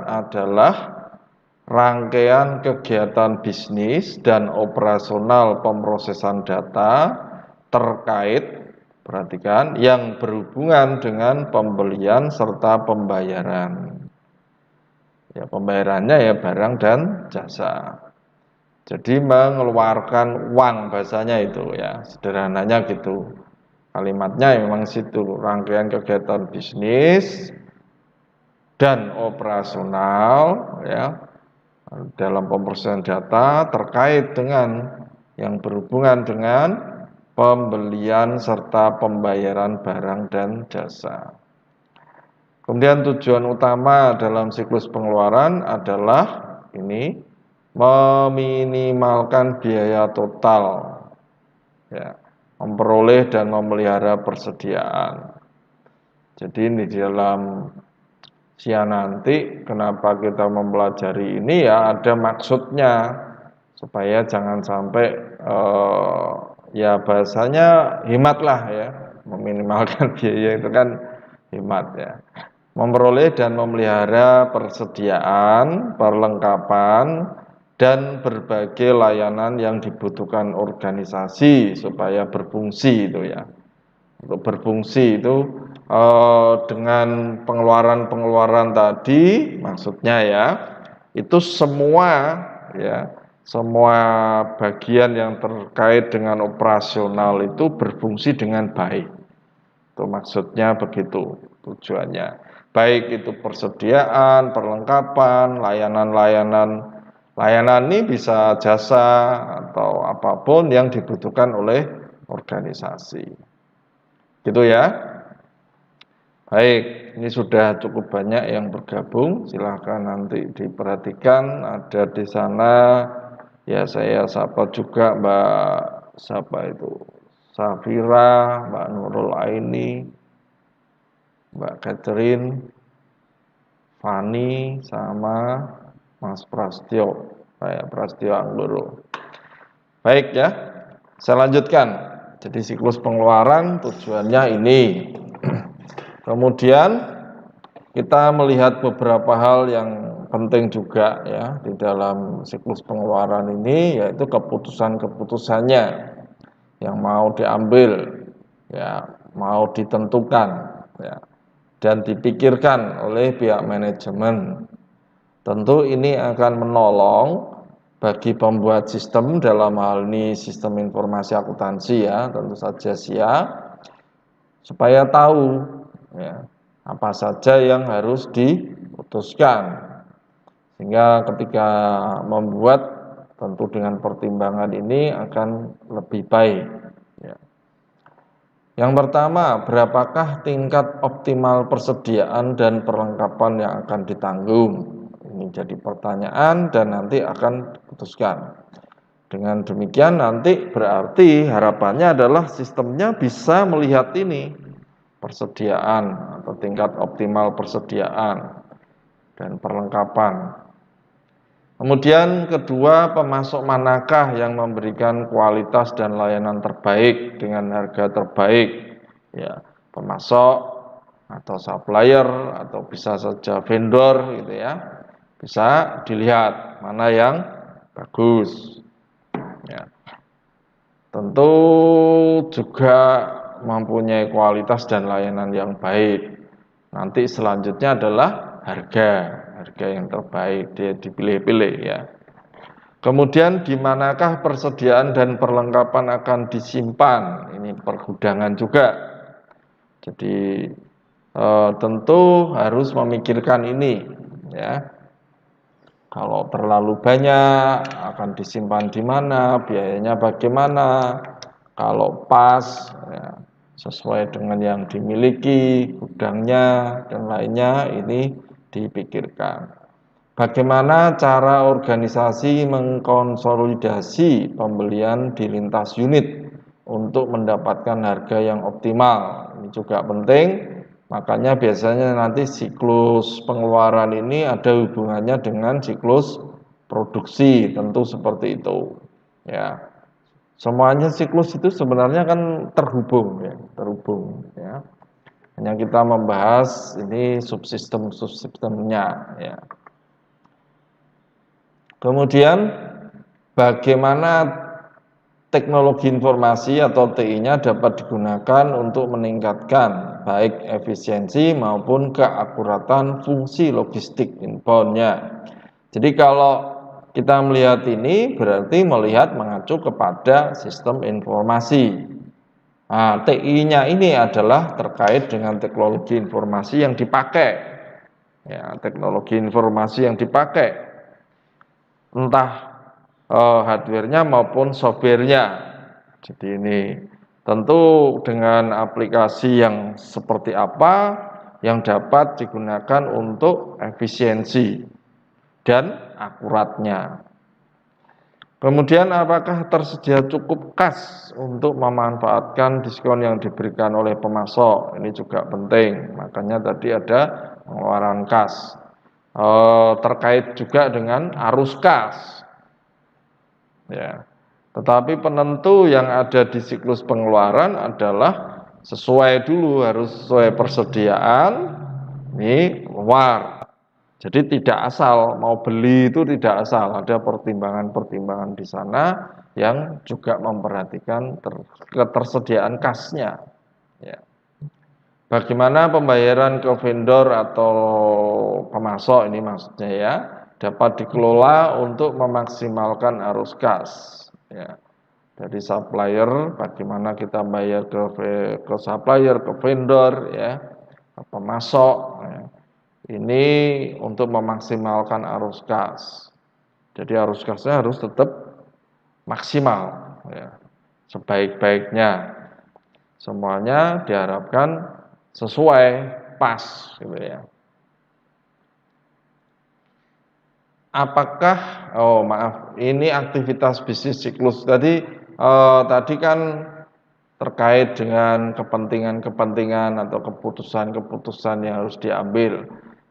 adalah rangkaian kegiatan bisnis dan operasional pemrosesan data terkait, perhatikan, yang berhubungan dengan pembelian serta pembayaran. Ya, pembayarannya ya barang dan jasa. Jadi mengeluarkan uang, bahasanya itu ya, sederhananya gitu. Kalimatnya memang situ, rangkaian kegiatan bisnis dan operasional ya dalam pemrosesan data terkait dengan yang berhubungan dengan pembelian serta pembayaran barang dan jasa. Kemudian tujuan utama dalam siklus pengeluaran adalah ini meminimalkan biaya total ya, memperoleh dan memelihara persediaan. Jadi ini di dalam nanti kenapa kita mempelajari ini ya ada maksudnya supaya jangan sampai ya bahasanya hemat lah ya, meminimalkan biaya itu kan hemat ya, memperoleh dan memelihara persediaan, perlengkapan dan berbagai layanan yang dibutuhkan organisasi supaya berfungsi itu ya. Untuk berfungsi itu dengan pengeluaran-pengeluaran tadi maksudnya ya itu semua ya semua bagian yang terkait dengan operasional itu berfungsi dengan baik. Itu maksudnya begitu tujuannya. Baik itu persediaan, perlengkapan, layanan ini bisa jasa atau apapun yang dibutuhkan oleh organisasi. Gitu ya. Baik, ini sudah cukup banyak yang bergabung. Silahkan nanti diperhatikan. Ada di sana, ya saya sapa juga Mbak siapa itu, Safira, Mbak Nurul Aini, Mbak Catherine, Fani, sama Mas Prastio, saya Prastio Anggoro. Baik ya, saya lanjutkan. Jadi siklus pengeluaran tujuannya ini. Kemudian kita melihat beberapa hal yang penting juga ya di dalam siklus pengeluaran ini, yaitu keputusan-keputusannya yang mau diambil ya, mau ditentukan ya, dan dipikirkan oleh pihak manajemen. Tentu ini akan menolong bagi pembuat sistem, dalam hal ini sistem informasi akuntansi ya, tentu saja SIA, supaya tahu ya, apa saja yang harus diputuskan. Sehingga ketika membuat tentu dengan pertimbangan ini akan lebih baik ya. Yang pertama, berapakah tingkat optimal persediaan dan perlengkapan yang akan ditanggung? Ini jadi pertanyaan dan nanti akan diputuskan. Dengan demikian nanti berarti harapannya adalah sistemnya bisa melihat ini, persediaan atau tingkat optimal persediaan dan perlengkapan. Kemudian kedua, pemasok manakah yang memberikan kualitas dan layanan terbaik dengan harga terbaik? Ya, pemasok atau supplier atau bisa saja vendor gitu ya. Bisa dilihat mana yang bagus. Ya. Tentu juga mempunyai kualitas dan layanan yang baik. Nanti selanjutnya adalah harga yang terbaik, dia dipilih-pilih ya. Kemudian di manakah persediaan dan perlengkapan akan disimpan? Ini pergudangan juga. Jadi tentu harus memikirkan ini ya. Kalau terlalu banyak akan disimpan di mana, biayanya bagaimana. Kalau pas ya, sesuai dengan yang dimiliki, gudangnya dan lainnya, ini dipikirkan. Bagaimana cara organisasi mengkonsolidasi pembelian di lintas unit untuk mendapatkan harga yang optimal? Ini juga penting. Makanya biasanya nanti siklus pengeluaran ini ada hubungannya dengan siklus produksi, tentu seperti itu. Ya, semuanya siklus itu sebenarnya kan terhubung ya. Hanya kita membahas ini subsistemnya ya. Kemudian bagaimana teknologi informasi atau TI-nya dapat digunakan untuk meningkatkan baik efisiensi maupun keakuratan fungsi logistik inbound-nya. Jadi kalau kita melihat ini berarti melihat mengacu kepada sistem informasi. Nah, TI-nya ini adalah terkait dengan teknologi informasi yang dipakai. Ya, teknologi informasi yang dipakai, entah hardware-nya maupun software-nya. Jadi ini tentu dengan aplikasi yang seperti apa yang dapat digunakan untuk efisiensi dan akuratnya. Kemudian apakah tersedia cukup kas untuk memanfaatkan diskon yang diberikan oleh pemasok? Ini juga penting, makanya tadi ada pengeluaran kas. Terkait juga dengan arus kas. Ya. Tetapi penentu yang ada di siklus pengeluaran adalah sesuai dulu, harus sesuai persediaan, ini keluar. Jadi tidak asal, mau beli itu tidak asal, ada pertimbangan-pertimbangan di sana yang juga memperhatikan ketersediaan kasnya. Ya. Bagaimana pembayaran ke vendor atau pemasok ini maksudnya ya, dapat dikelola untuk memaksimalkan arus kas. Ya. Dari supplier, bagaimana kita bayar ke supplier, ke vendor, ya, ke pemasok. Ya. Ini untuk memaksimalkan arus kas. Jadi arus kasnya harus tetap maksimal, ya, sebaik-baiknya. Semuanya diharapkan sesuai, pas, gitu ya. Apakah, ini aktivitas bisnis siklus tadi kan terkait dengan kepentingan-kepentingan atau keputusan-keputusan yang harus diambil.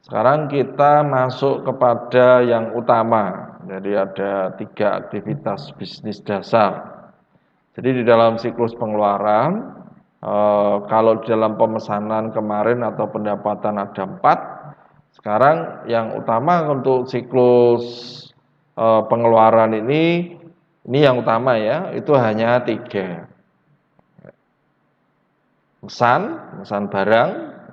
Sekarang kita masuk kepada yang utama. Jadi ada 3 aktivitas bisnis dasar. Jadi di dalam siklus pengeluaran, kalau di dalam pemesanan kemarin atau pendapatan ada 4, sekarang yang utama untuk siklus pengeluaran ini yang utama ya, itu hanya 3. Mesan barang,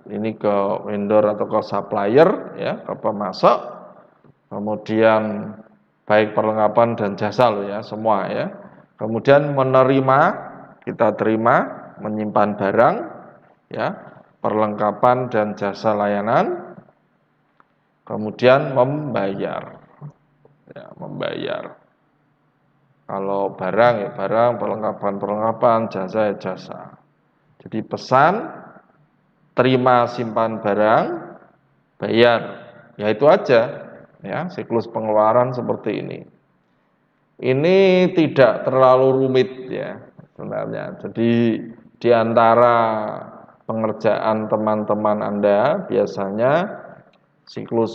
ini ke vendor atau ke supplier, ya, ke pemasok, kemudian baik perlengkapan dan jasa loh ya, semua ya. Kemudian menerima, kita terima, menyimpan barang, ya, perlengkapan dan jasa layanan, kemudian membayar, ya, membayar. Kalau barang ya barang, perlengkapan, jasa ya jasa. Jadi pesan, terima simpan barang, bayar. Ya itu aja, ya, siklus pengeluaran seperti ini. Ini tidak terlalu rumit ya sebenarnya. Jadi di antara pengerjaan teman-teman Anda biasanya siklus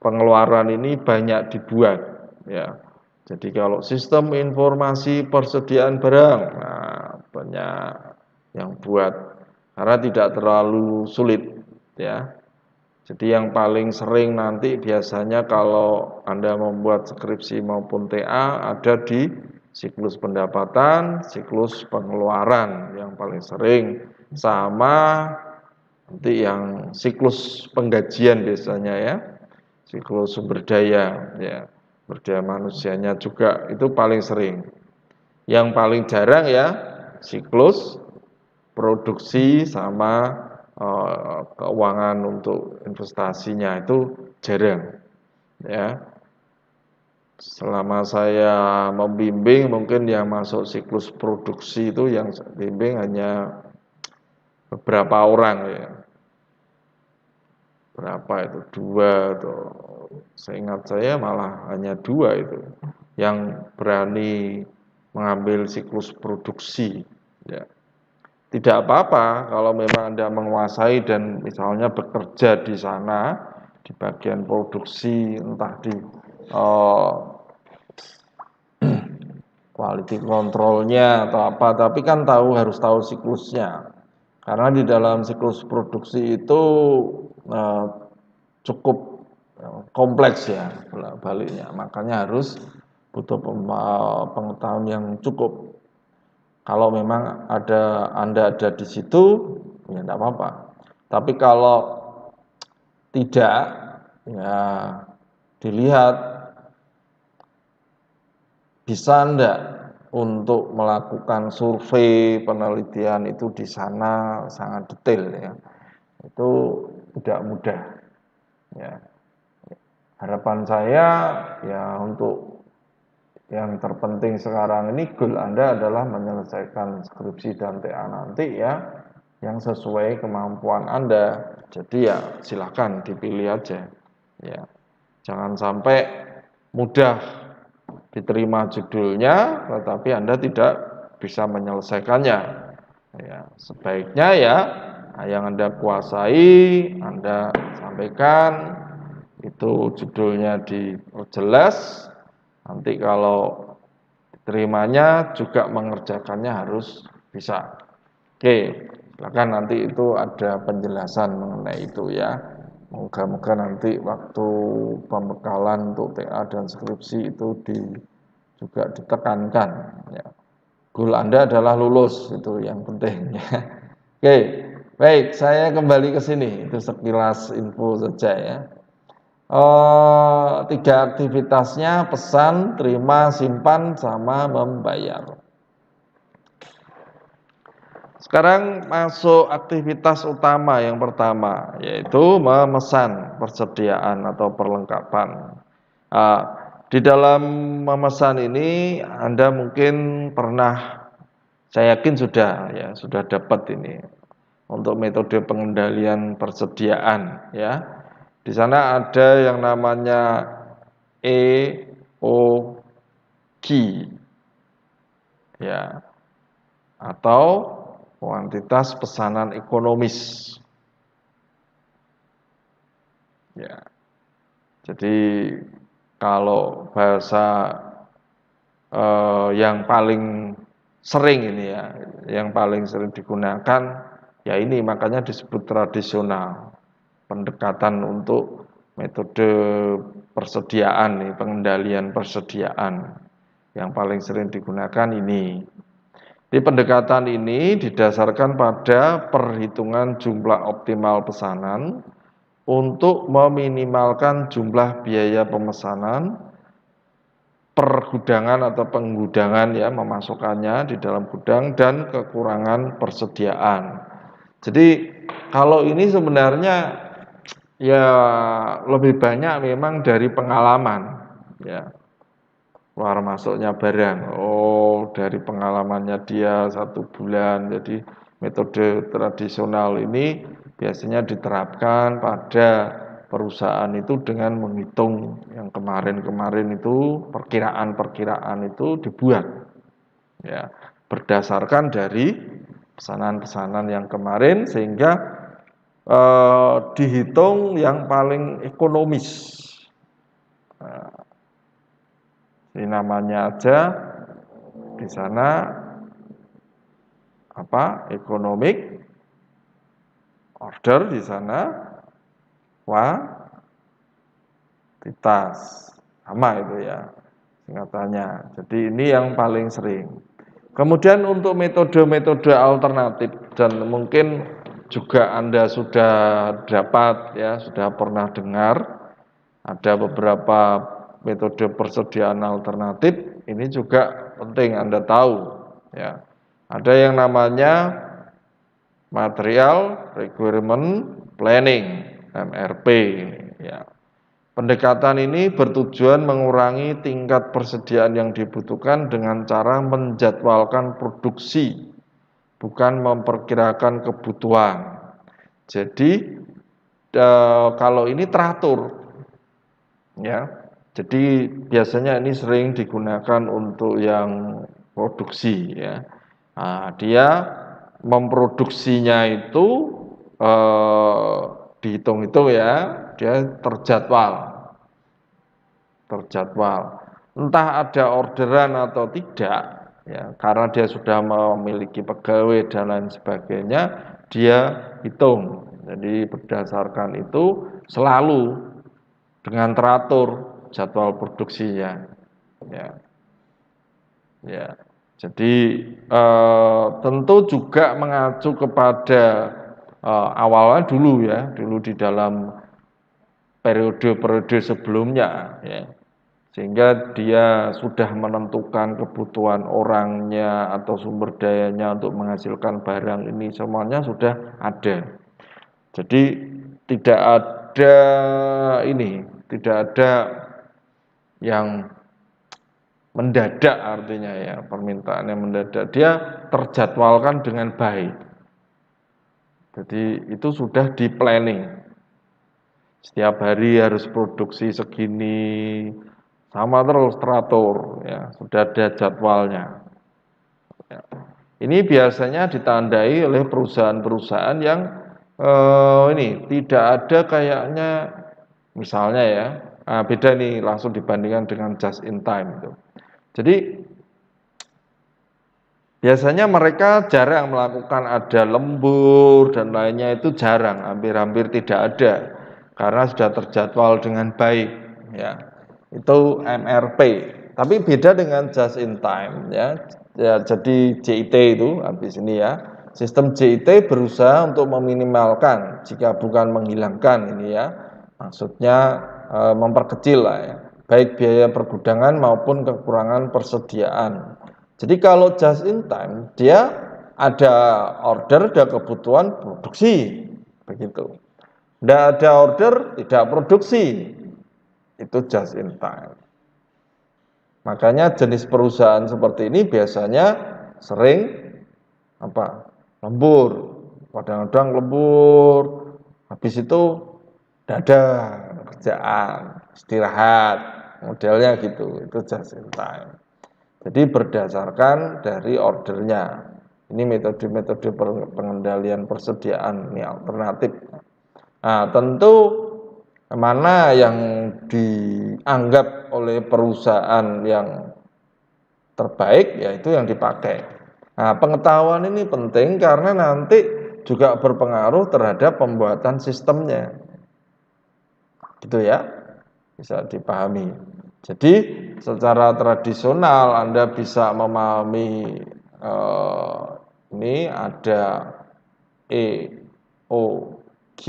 pengeluaran ini banyak dibuat ya. Jadi kalau sistem informasi persediaan barang, nah banyak yang buat karena tidak terlalu sulit ya. Jadi yang paling sering nanti biasanya kalau Anda membuat skripsi maupun TA ada di siklus pendapatan, siklus pengeluaran yang paling sering, sama nanti yang siklus penggajian biasanya ya, siklus sumber daya ya, sumber daya manusianya juga itu paling sering. Yang paling jarang ya siklus produksi sama keuangan untuk investasinya itu jarang ya. Selama saya membimbing mungkin yang masuk siklus produksi itu yang bimbing hanya beberapa orang ya. Berapa itu? 2 atau seingat saya malah hanya 2 itu yang berani mengambil siklus produksi ya. Tidak apa-apa kalau memang Anda menguasai dan misalnya bekerja di sana di bagian produksi, entah di quality controlnya atau apa, tapi kan harus tahu siklusnya. Karena di dalam siklus produksi itu cukup kompleks ya baliknya, makanya harus butuh pengetahuan yang cukup. Kalau memang Anda ada di situ, ya tidak apa-apa. Tapi kalau tidak, ya dilihat bisa enggak untuk melakukan survei penelitian itu di sana sangat detail ya. Itu tidak mudah. Ya. Harapan saya ya untuk yang terpenting sekarang ini goal Anda adalah menyelesaikan skripsi dan TA nanti ya yang sesuai kemampuan Anda. Jadi ya silakan dipilih aja. Ya. Jangan sampai mudah diterima judulnya tetapi Anda tidak bisa menyelesaikannya. Ya, sebaiknya ya yang Anda kuasai, Anda sampaikan itu judulnya diperjelas. Nanti kalau diterimanya juga mengerjakannya harus bisa. Oke, silakan nanti itu ada penjelasan mengenai itu ya. Moga-moga nanti waktu pembekalan untuk TA dan skripsi itu juga ditekankan. Ya. Goal Anda adalah lulus, itu yang penting. Ya. Oke, baik, saya kembali ke sini. Itu sekilas info saja ya. 3 aktivitasnya pesan, terima, simpan, sama membayar. Sekarang masuk aktivitas utama yang pertama, yaitu memesan persediaan atau perlengkapan. Di dalam memesan ini Anda mungkin pernah, saya yakin sudah dapat ini untuk metode pengendalian persediaan ya. Di sana ada yang namanya EOQ ya, atau kuantitas pesanan ekonomis. Ya. Jadi kalau bahasa yang paling sering ini ya, yang paling sering digunakan ya ini makanya disebut tradisional. Pendekatan untuk metode persediaan nih, pengendalian persediaan yang paling sering digunakan ini. Di pendekatan ini didasarkan pada perhitungan jumlah optimal pesanan untuk meminimalkan jumlah biaya pemesanan, pergudangan atau penggudangan ya, memasukkannya di dalam gudang dan kekurangan persediaan. Jadi kalau ini sebenarnya ya lebih banyak memang dari pengalaman ya, keluar masuknya barang. Oh, dari pengalamannya dia 1 bulan. Jadi metode tradisional ini biasanya diterapkan pada perusahaan itu dengan menghitung yang kemarin-kemarin itu, perkiraan-perkiraan itu dibuat ya, berdasarkan dari pesanan-pesanan yang kemarin sehingga dihitung yang paling ekonomis. Ini namanya aja di sana economic order di sana, kuantitas sama itu ya singkatannya. Jadi ini yang paling sering. Kemudian untuk metode-metode alternatif dan mungkin juga Anda sudah dapat ya, sudah pernah dengar ada beberapa metode persediaan alternatif, ini juga penting Anda tahu ya. Ada yang namanya Material Requirement Planning (MRP) ya. Pendekatan ini bertujuan mengurangi tingkat persediaan yang dibutuhkan dengan cara menjadwalkan produksi, bukan memperkirakan kebutuhan. Jadi kalau ini teratur, ya. Jadi biasanya ini sering digunakan untuk yang produksi, ya. Nah, dia memproduksinya itu dihitung-hitung ya, dia terjadwal. Entah ada orderan atau tidak, ya, karena dia sudah memiliki pegawai dan lain sebagainya, dia hitung. Jadi berdasarkan itu selalu dengan teratur jadwal produksinya. Ya, ya. Jadi tentu juga mengacu kepada awalnya dulu ya, dulu di dalam periode-periode sebelumnya ya. Sehingga dia sudah menentukan kebutuhan orangnya atau sumber dayanya untuk menghasilkan barang ini semuanya sudah ada. Jadi tidak ada tidak ada yang mendadak artinya ya, permintaan yang mendadak. Dia terjadwalkan dengan baik. Jadi itu sudah di planning. Setiap hari harus produksi segini, sama terus teratur ya, sudah ada jadwalnya. Ya. Ini biasanya ditandai oleh perusahaan-perusahaan yang ini tidak ada kayaknya, misalnya ya, beda nih langsung dibandingkan dengan just in time itu. Jadi biasanya mereka jarang melakukan ada lembur dan lainnya, itu jarang, hampir-hampir tidak ada karena sudah terjadwal dengan baik ya. Itu MRP. Tapi beda dengan just in time ya. Ya, jadi JIT itu habis ini ya. Sistem JIT berusaha untuk meminimalkan jika bukan menghilangkan ini ya. Maksudnya memperkecil lah ya. Baik biaya pergudangan maupun kekurangan persediaan. Jadi kalau just in time dia ada order, ada kebutuhan produksi begitu. Tidak ada order, tidak produksi. Itu just in time. Makanya jenis perusahaan seperti ini biasanya sering lembur, kadang-kadang lembur, habis itu dadah kerjaan, istirahat, modelnya gitu, itu just in time. Jadi berdasarkan dari ordernya. Ini metode-metode pengendalian persediaan, ini alternatif. Nah, tentu mana yang dianggap oleh perusahaan yang terbaik, yaitu yang dipakai. Nah, pengetahuan ini penting karena nanti juga berpengaruh terhadap pembuatan sistemnya. Gitu ya, bisa dipahami. Jadi secara tradisional Anda bisa memahami ini ada EOG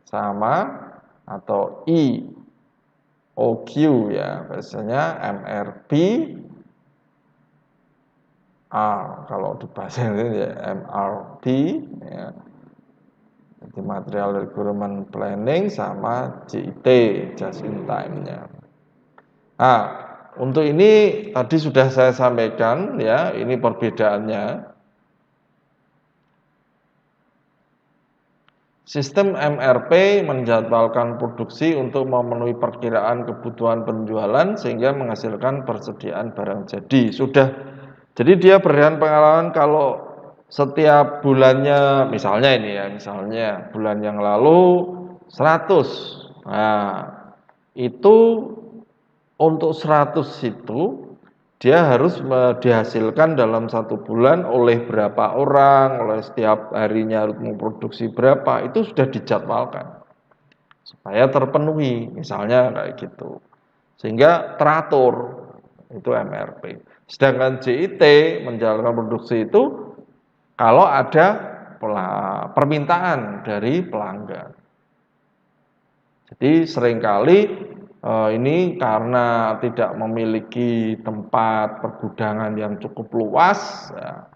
sama atau IOQ ya, biasanya MRP kalau di bahasa Inggris ya MRP ya. Jadi material requirement planning sama JIT just in time-nya. Nah, untuk ini tadi sudah saya sampaikan ya, ini perbedaannya. Sistem MRP menjadwalkan produksi untuk memenuhi perkiraan kebutuhan penjualan sehingga menghasilkan persediaan barang jadi. Jadi dia berdasarkan pengalaman kalau setiap bulannya, misalnya ini ya, misalnya bulan yang lalu 100. Nah, itu untuk 100 itu dia harus dihasilkan dalam satu bulan oleh berapa orang, oleh setiap harinya harus memproduksi berapa, itu sudah dijadwalkan supaya terpenuhi, misalnya kayak gitu, sehingga teratur, itu MRP. Sedangkan JIT menjalankan produksi itu kalau ada permintaan dari pelanggan. Jadi seringkali ini karena tidak memiliki tempat pergudangan yang cukup luas ya,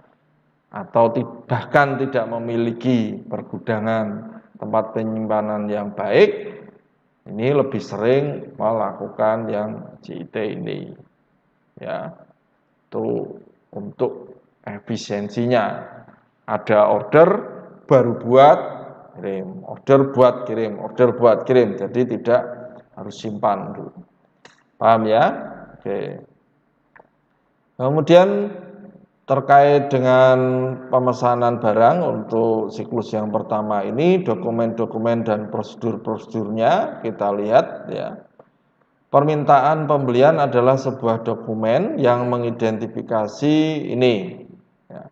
atau bahkan tidak memiliki pergudangan tempat penyimpanan yang baik, ini lebih sering melakukan yang JIT ini ya. Itu untuk efisiensinya. Ada order baru buat kirim, order buat kirim, order buat kirim, jadi tidak harus simpan dulu. Paham ya? Oke. Kemudian terkait dengan pemesanan barang untuk siklus yang pertama ini, dokumen-dokumen dan prosedur-prosedurnya kita lihat ya. Permintaan pembelian adalah sebuah dokumen yang mengidentifikasi ini ya.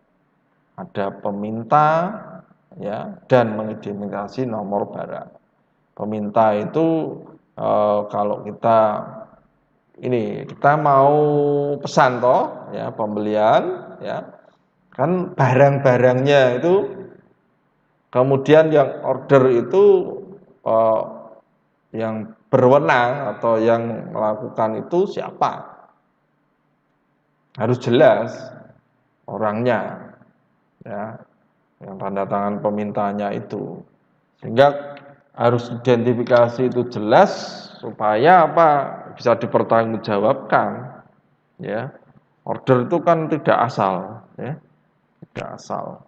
Ada peminta ya, dan mengidentifikasi nomor barang. Peminta itu kalau kita mau pesan toh, ya, pembelian, ya, kan barang-barangnya itu, kemudian yang order itu yang berwenang atau yang melakukan itu siapa? Harus jelas orangnya, ya, yang tanda tangan pemintanya itu, sehingga harus identifikasi itu jelas supaya apa, bisa dipertanggungjawabkan, ya. Order itu kan tidak asal, ya, tidak asal.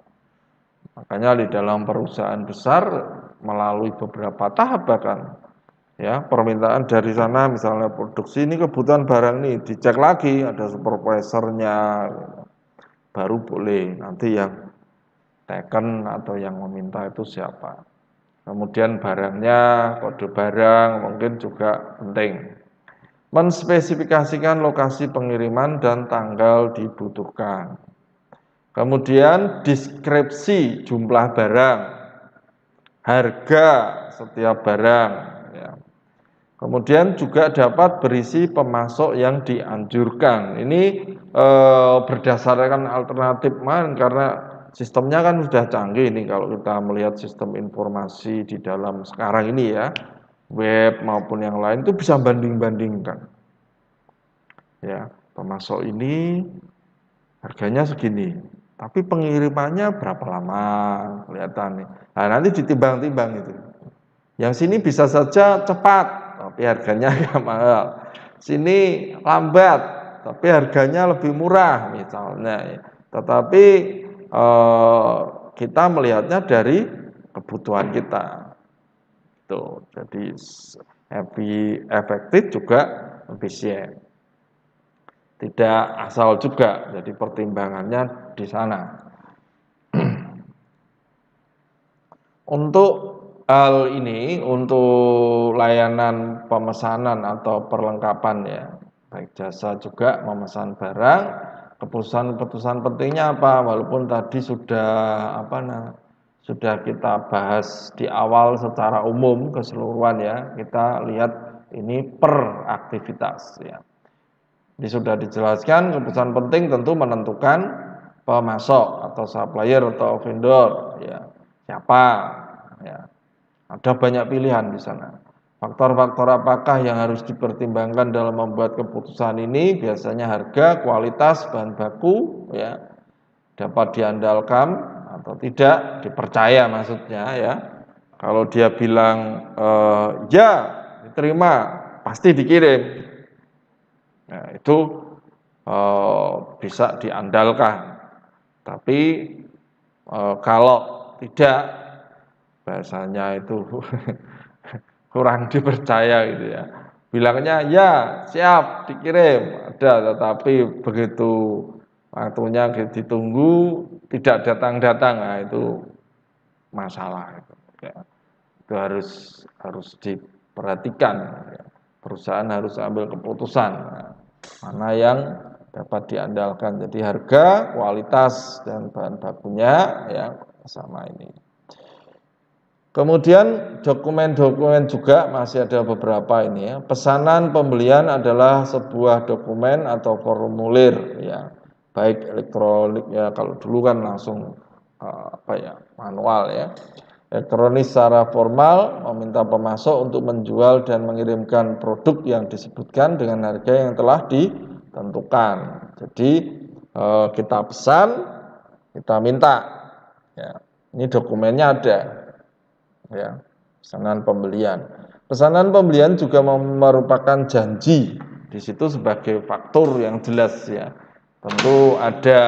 Makanya di dalam perusahaan besar melalui beberapa tahap bahkan, ya, permintaan dari sana misalnya produksi ini kebutuhan barang ini dicek lagi, ada supervisornya, baru boleh nanti yang teken atau yang meminta itu siapa. Kemudian barangnya, kode barang mungkin juga penting. Menspesifikasikan lokasi pengiriman dan tanggal dibutuhkan. Kemudian deskripsi jumlah barang, harga setiap barang, ya. Kemudian juga dapat berisi pemasok yang dianjurkan. Ini berdasarkan alternatif karena sistemnya kan sudah canggih nih kalau kita melihat sistem informasi di dalam sekarang ini, ya, web maupun yang lain itu bisa banding-bandingkan. Ya, pemasok ini harganya segini, tapi pengirimannya berapa lama, kelihatan nih. Nah, nanti ditimbang-timbang itu. Yang sini bisa saja cepat, tapi harganya agak mahal. Sini lambat, tapi harganya lebih murah misalnya. Tetapi kita melihatnya dari kebutuhan kita. Tuh, jadi efektif juga efisien. Tidak asal juga, jadi pertimbangannya di sana. Untuk hal ini, untuk layanan pemesanan atau perlengkapan, ya, baik jasa juga memesan barang, keputusan-keputusan pentingnya apa? Walaupun tadi sudah kita bahas di awal secara umum keseluruhan, ya, kita lihat ini per aktivitas, ya. Ini sudah dijelaskan, keputusan penting tentu menentukan pemasok atau supplier atau vendor, ya, siapa, ya. Ada banyak pilihan di sana. Faktor-faktor apakah yang harus dipertimbangkan dalam membuat keputusan ini? Biasanya harga, kualitas, bahan baku, ya, dapat diandalkan atau tidak, dipercaya maksudnya, ya. Kalau dia bilang ya, diterima, pasti dikirim. Nah, itu bisa diandalkan. Tapi kalau tidak, bahasanya itu kurang dipercaya gitu, ya. Bilangnya ya siap dikirim, ada, tetapi begitu waktunya ditunggu tidak datang-datang, nah itu masalah itu, ya. Itu harus diperhatikan, ya. Perusahaan harus ambil keputusan, nah, mana yang dapat diandalkan. Jadi harga, kualitas, dan bahan bakunya, ya, sama ini. Kemudian dokumen-dokumen juga masih ada beberapa ini, ya. Pesanan pembelian adalah sebuah dokumen atau formulir, ya, baik elektronik, ya, kalau dulu kan langsung manual, ya. Elektronik secara formal meminta pemasok untuk menjual dan mengirimkan produk yang disebutkan dengan harga yang telah ditentukan. Jadi kita pesan, kita minta, ya. Ini dokumennya ada, ya, pesanan pembelian. Pesanan pembelian juga merupakan janji. Di situ sebagai faktor yang jelas, ya. Tentu ada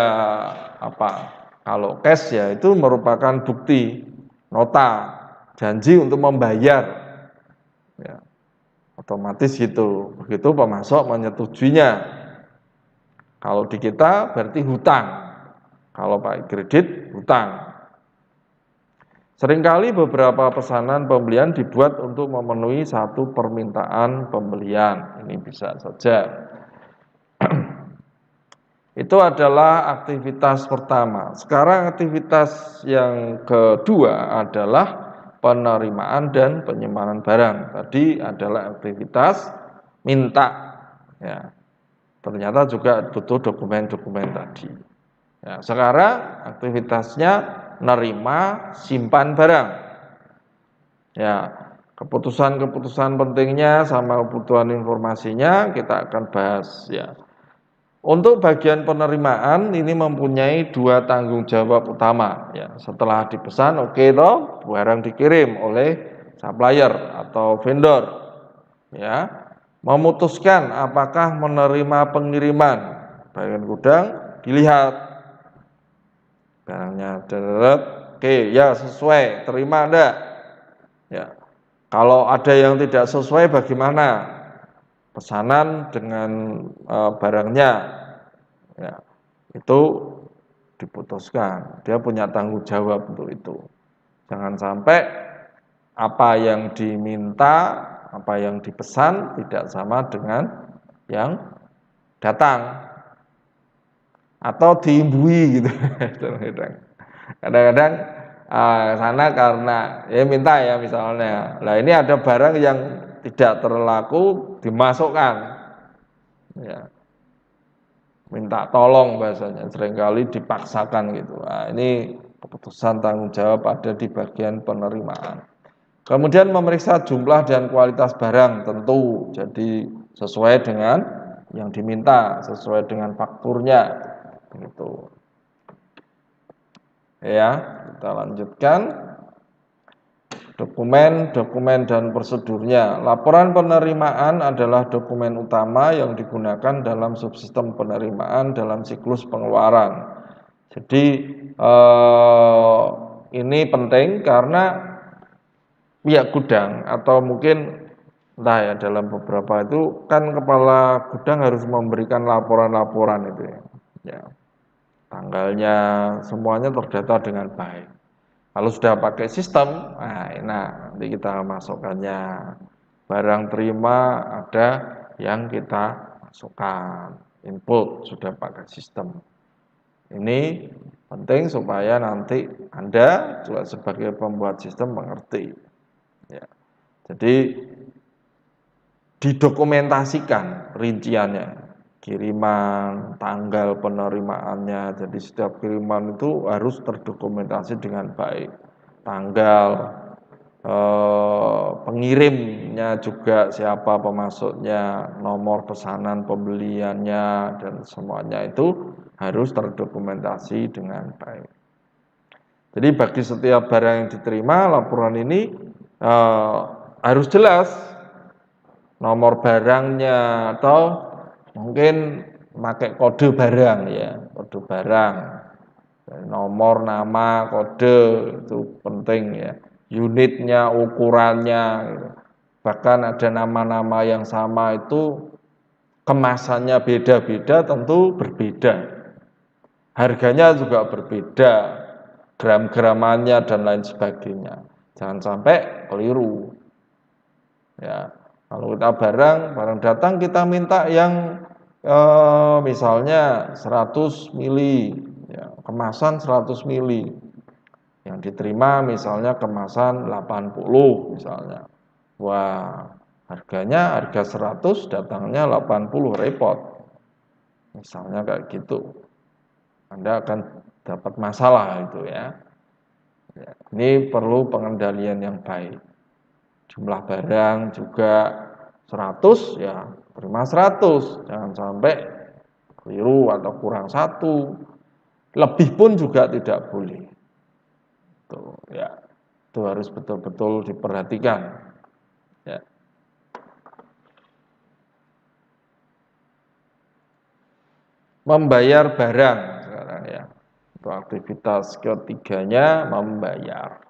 kalau cash, ya, itu merupakan bukti, nota, janji untuk membayar, ya, otomatis gitu. Begitu pemasok menyetujuinya. Kalau di kita berarti hutang. Kalau pakai kredit, hutang. Seringkali beberapa pesanan pembelian dibuat untuk memenuhi satu permintaan pembelian. Ini bisa saja. Itu adalah aktivitas pertama. Sekarang aktivitas yang kedua adalah penerimaan dan penyimpanan barang. Tadi adalah aktivitas minta. Ya, ternyata juga butuh dokumen-dokumen tadi. Ya, sekarang aktivitasnya nerima, simpan barang. Ya, keputusan-keputusan pentingnya sama kebutuhan informasinya kita akan bahas ya. Untuk bagian penerimaan ini mempunyai dua tanggung jawab utama ya. Setelah dipesan oke toh barang dikirim oleh supplier atau vendor ya. Memutuskan apakah menerima pengiriman bagian gudang dilihat barangnya oke ya sesuai terima enggak ya. Kalau ada yang tidak sesuai bagaimana? Pesanan dengan barangnya ya, itu diputuskan. Dia punya tanggung jawab untuk itu. Jangan sampai apa yang diminta, apa yang dipesan tidak sama dengan yang datang atau diimbui gitu. Kadang-kadang sana karena ya minta ya misalnya. Lah ini ada barang yang tidak terlaku dimasukkan. Ya. Minta tolong bahasanya, seringkali dipaksakan gitu. Nah, ini keputusan tanggung jawab ada di bagian penerimaan. Kemudian memeriksa jumlah dan kualitas barang tentu, jadi sesuai dengan yang diminta, sesuai dengan fakturnya, gitu. Ya, kita lanjutkan. Dokumen dan prosedurnya. Laporan penerimaan adalah dokumen utama yang digunakan dalam subsistem penerimaan dalam siklus pengeluaran. Jadi ini penting karena pihak gudang atau mungkin entah ya dalam beberapa itu kan kepala gudang harus memberikan laporan-laporan itu ya. Ya. Tanggalnya semuanya terdata dengan baik. Kalau sudah pakai sistem, nah nanti kita masukkannya. Barang terima ada yang kita masukkan. Input sudah pakai sistem. Ini penting supaya nanti Anda juga sebagai pembuat sistem mengerti. Ya. Jadi didokumentasikan rinciannya. Kiriman, tanggal penerimaannya. Jadi setiap kiriman itu harus terdokumentasi dengan baik. Tanggal, pengirimnya juga siapa pemasuknya, nomor pesanan pembeliannya dan semuanya itu harus terdokumentasi dengan baik. Jadi bagi setiap barang yang diterima, laporan ini harus jelas nomor barangnya atau mungkin pakai kode barang ya, kode barang, nomor, nama, kode itu penting ya, unitnya, ukurannya, bahkan ada nama-nama yang sama itu kemasannya beda-beda tentu berbeda, harganya juga berbeda, gram-gramannya dan lain sebagainya, jangan sampai keliru ya. Kalau kita barang datang kita minta yang misalnya 100 mili, ya, kemasan 100 mili. Yang diterima misalnya kemasan 80 misalnya. Wah, harganya harga 100 datangnya 80 repot. Misalnya kayak gitu. Anda akan dapat masalah itu ya. Ini perlu pengendalian yang baik. Jumlah barang juga 100 ya terima 100, jangan sampai keliru atau kurang 1, lebih pun juga tidak boleh. Tuh ya, itu harus betul-betul diperhatikan. Ya. Membayar barang sekarang ya. Untuk aktivitas ketiganya membayar.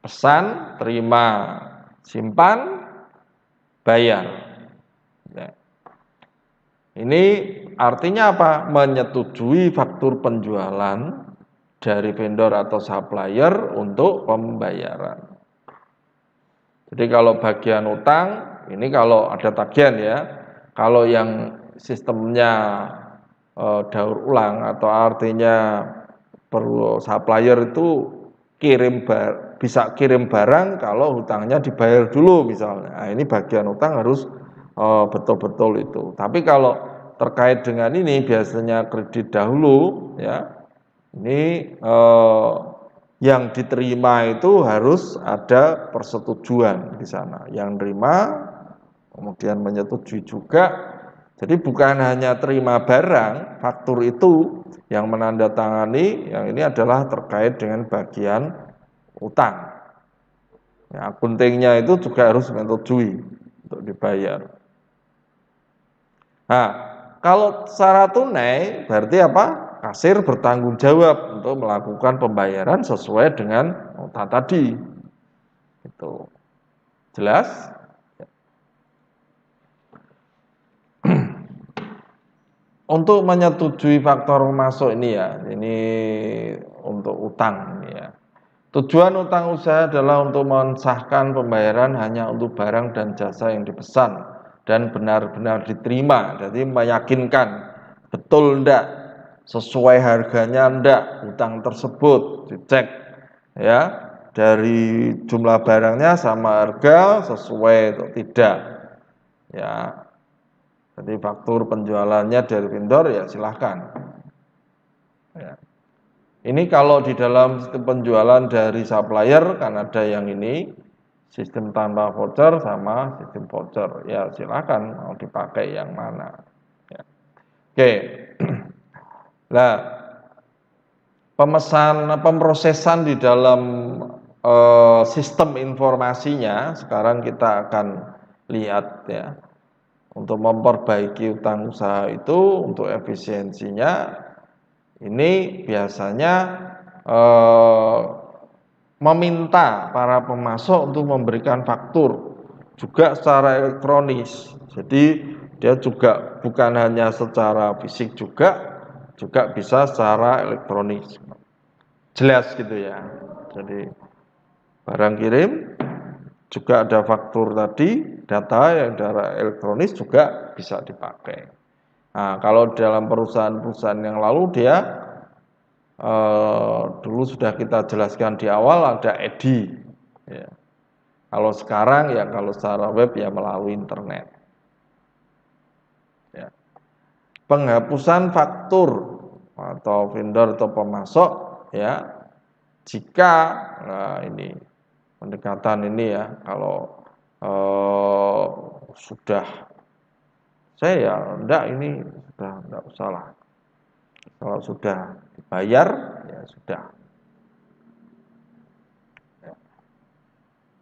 Pesan, terima, simpan, bayar. Ya. Ini artinya apa? Menyetujui faktur penjualan dari vendor atau supplier untuk pembayaran. Jadi kalau bagian utang, ini kalau ada tagihan ya. Kalau yang sistemnya daur ulang, atau artinya perlu supplier itu bisa kirim barang kalau hutangnya dibayar dulu misalnya. Nah, ini bagian hutang harus betul-betul itu. Tapi kalau terkait dengan ini biasanya kredit dahulu, ya ini yang diterima itu harus ada persetujuan di sana. Yang terima kemudian menyetujui juga. Jadi bukan hanya terima barang, faktur itu yang menandatangani, yang ini adalah terkait dengan bagian utang. Ya, akuntingnya itu juga harus menyetujui untuk dibayar. Nah, kalau secara tunai berarti apa? Kasir bertanggung jawab untuk melakukan pembayaran sesuai dengan nota tadi. Itu jelas? Untuk menyetujui faktor masuk ini ya, ini untuk utang ini ya. Tujuan utang usaha adalah untuk mensahkan pembayaran hanya untuk barang dan jasa yang dipesan dan benar-benar diterima. Jadi meyakinkan betul ndak, sesuai harganya ndak utang tersebut, dicek ya dari jumlah barangnya sama harga sesuai atau tidak. Ya, jadi faktur penjualannya dari vendor ya silahkan. Ya. Ini kalau di dalam sistem penjualan dari supplier kan ada yang ini sistem tanpa voucher sama sistem voucher. Ya silahkan mau dipakai yang mana. Ya. Oke. Nah, pemrosesan di dalam sistem informasinya sekarang kita akan lihat ya. Untuk memperbaiki utang usaha itu, untuk efisiensinya, ini biasanya meminta para pemasok untuk memberikan faktur juga secara elektronis. Jadi dia juga bukan hanya secara fisik juga bisa secara elektronis. Jelas gitu ya. Jadi barang kirim juga ada faktur tadi, data yang secara elektronis juga bisa dipakai. Nah, kalau dalam perusahaan-perusahaan yang lalu dia dulu sudah kita jelaskan di awal ada EDI. Ya. Kalau sekarang ya kalau secara web ya melalui internet. Ya. Penghapusan faktur atau vendor atau pemasok ya jika ini pendekatan ini ya kalau sudah saya ya enggak, ini sudah enggak usah lah. Kalau sudah dibayar ya sudah. Ya.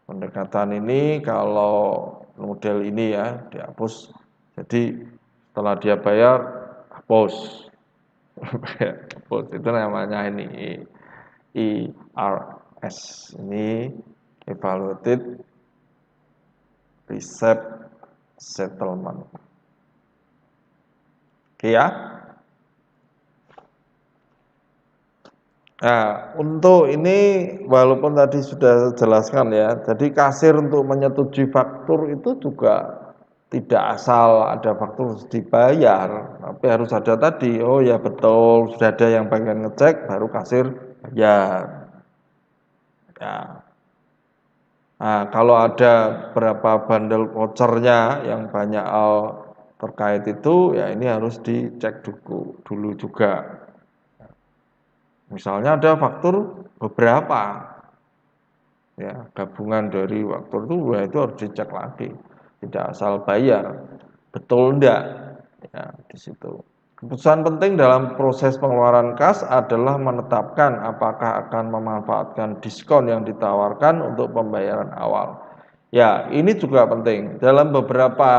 Pendekatan ini kalau model ini ya dihapus. Jadi setelah dia bayar hapus. Hapus itu namanya ini IRS, ini evaluated receipt settlement. Oke ya. Nah, untuk ini walaupun tadi sudah jelaskan ya, jadi kasir untuk menyetujui faktur itu juga tidak asal ada faktur harus dibayar, tapi harus ada tadi, oh ya betul, sudah ada yang bagian ngecek, baru kasir bayar. Ya. Nah, kalau ada berapa bandel vouchernya yang banyak terkait itu, ya ini harus dicek dulu juga. Misalnya ada faktur beberapa, ya gabungan dari faktur itu harus dicek lagi, tidak asal bayar, betul enggak, ya di situ. Keputusan penting dalam proses pengeluaran kas adalah menetapkan apakah akan memanfaatkan diskon yang ditawarkan untuk pembayaran awal. Ya, ini juga penting. Dalam beberapa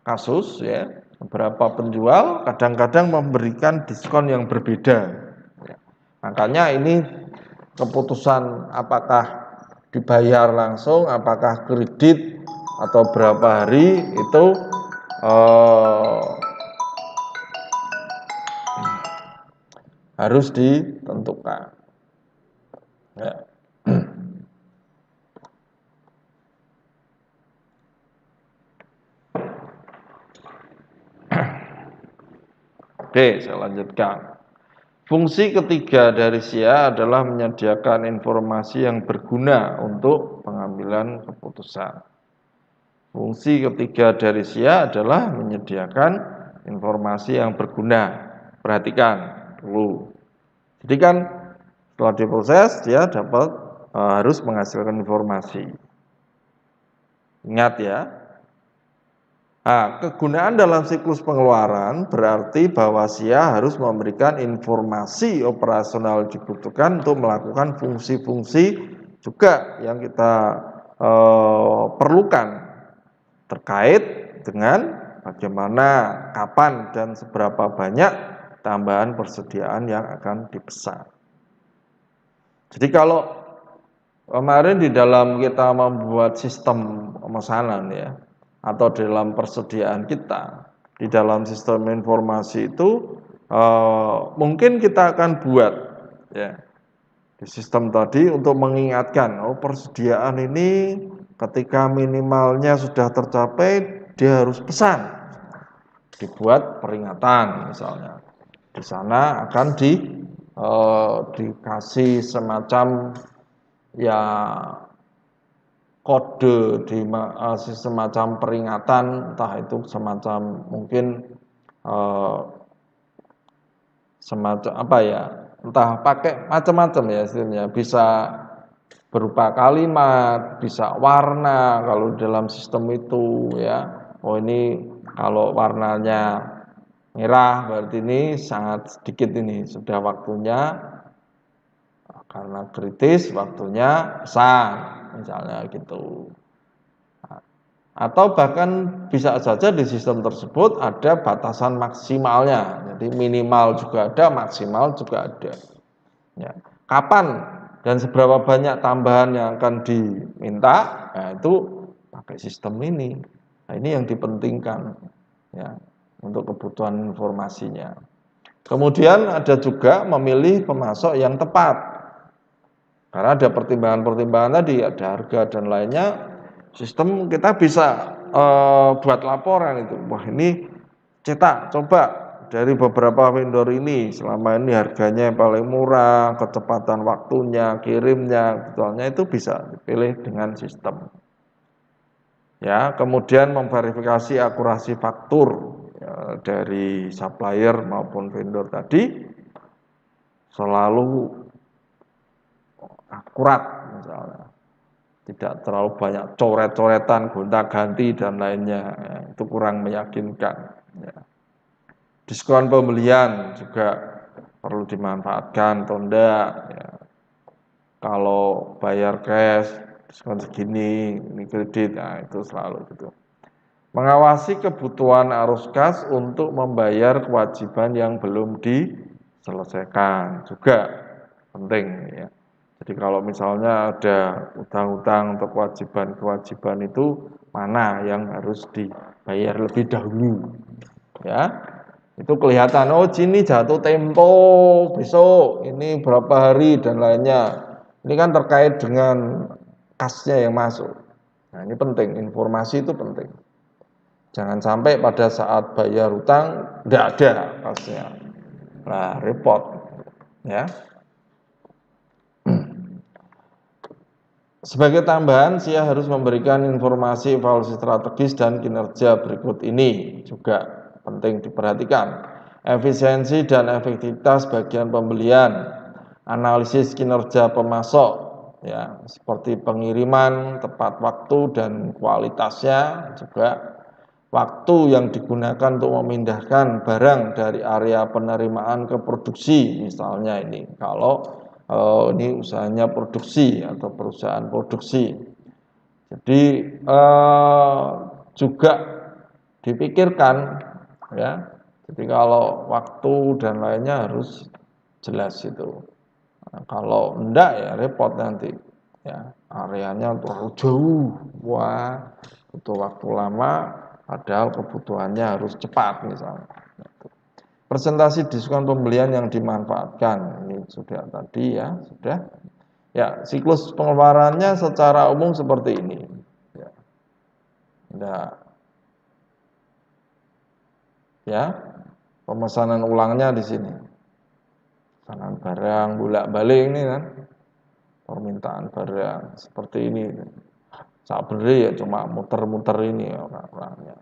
kasus ya, beberapa penjual kadang-kadang memberikan diskon yang berbeda. Makanya ini keputusan apakah dibayar langsung, apakah kredit atau berapa hari itu harus ditentukan. Ya. Oke, saya lanjutkan. Fungsi ketiga dari SIA adalah menyediakan informasi yang berguna untuk pengambilan keputusan. Fungsi ketiga dari SIA adalah menyediakan informasi yang berguna. Perhatikan dulu. Jadi kan setelah diproses dia dapat harus menghasilkan informasi. Ingat ya. Nah, kegunaan dalam siklus pengeluaran berarti bahwa SIA harus memberikan informasi operasional dibutuhkan untuk melakukan fungsi-fungsi juga yang kita perlukan terkait dengan bagaimana, kapan, dan seberapa banyak tambahan persediaan yang akan dipesan. Jadi kalau kemarin di dalam kita membuat sistem pemesanan ya, atau dalam persediaan kita, di dalam sistem informasi itu mungkin kita akan buat ya di sistem tadi untuk mengingatkan, oh persediaan ini ketika minimalnya sudah tercapai dia harus pesan, dibuat peringatan misalnya. Di sana akan dikasih semacam ya kode di semacam peringatan, entah itu semacam mungkin semacam apa ya, entah pakai macam-macam ya istilahnya, bisa berupa kalimat, bisa warna kalau dalam sistem itu ya. Oh ini kalau warnanya merah berarti ini sangat sedikit, ini sudah waktunya karena kritis, waktunya pesan misalnya gitu. Atau bahkan bisa saja di sistem tersebut ada batasan maksimalnya. Jadi minimal juga ada, maksimal juga ada. Ya. Kapan dan seberapa banyak tambahan yang akan diminta, nah itu pakai sistem ini. Nah, ini yang dipentingkan ya untuk kebutuhan informasinya. Kemudian ada juga memilih pemasok yang tepat. Karena ada pertimbangan-pertimbangan tadi, ada harga dan lainnya. Sistem kita bisa buat laporan itu. Wah ini cetak, coba dari beberapa vendor ini selama ini harganya yang paling murah, kecepatan waktunya, kirimnya, betulnya itu bisa dipilih dengan sistem. Ya, kemudian memverifikasi akurasi faktur ya, dari supplier maupun vendor tadi selalu akurat misalnya. Tidak terlalu banyak coret-coretan, gonta-ganti dan lainnya, ya, itu kurang meyakinkan. Ya. Diskon pembelian juga perlu dimanfaatkan atau enggak. Ya. Kalau bayar cash, diskon segini, ini kredit, nah itu selalu gitu. Mengawasi kebutuhan arus kas untuk membayar kewajiban yang belum diselesaikan juga penting ya. Jadi kalau misalnya ada utang-utang atau kewajiban-kewajiban itu mana yang harus dibayar lebih dahulu, ya itu kelihatan. Oh sini jatuh tempo besok, ini berapa hari dan lainnya. Ini kan terkait dengan kasnya yang masuk. Nah ini penting, informasi itu penting. Jangan sampai pada saat bayar utang tidak ada kasnya, nah repot, ya. Sebagai tambahan, SIA harus memberikan informasi evaluasi strategis dan kinerja berikut ini juga penting diperhatikan. Efisiensi dan efektivitas bagian pembelian, analisis kinerja pemasok, ya seperti pengiriman, tepat waktu dan kualitasnya, juga waktu yang digunakan untuk memindahkan barang dari area penerimaan ke produksi, misalnya ini kalau ini usahanya produksi atau perusahaan produksi. Jadi juga dipikirkan ya. Jadi kalau waktu dan lainnya harus jelas itu. Nah, kalau enggak ya repot nanti. Ya, areanya terlalu jauh. Wah, butuh waktu lama padahal kebutuhannya harus cepat misalnya. Presentasi diskon pembelian yang dimanfaatkan. Ini sudah tadi ya, sudah. Ya, siklus pengeluarannya secara umum seperti ini. Ya. Nah, ya. pemesanan ulangnya di sini. Pemesanan barang bolak-balik ini kan, permintaan barang seperti ini. Saat beri ya cuma muter-muter ini orang-orangnya.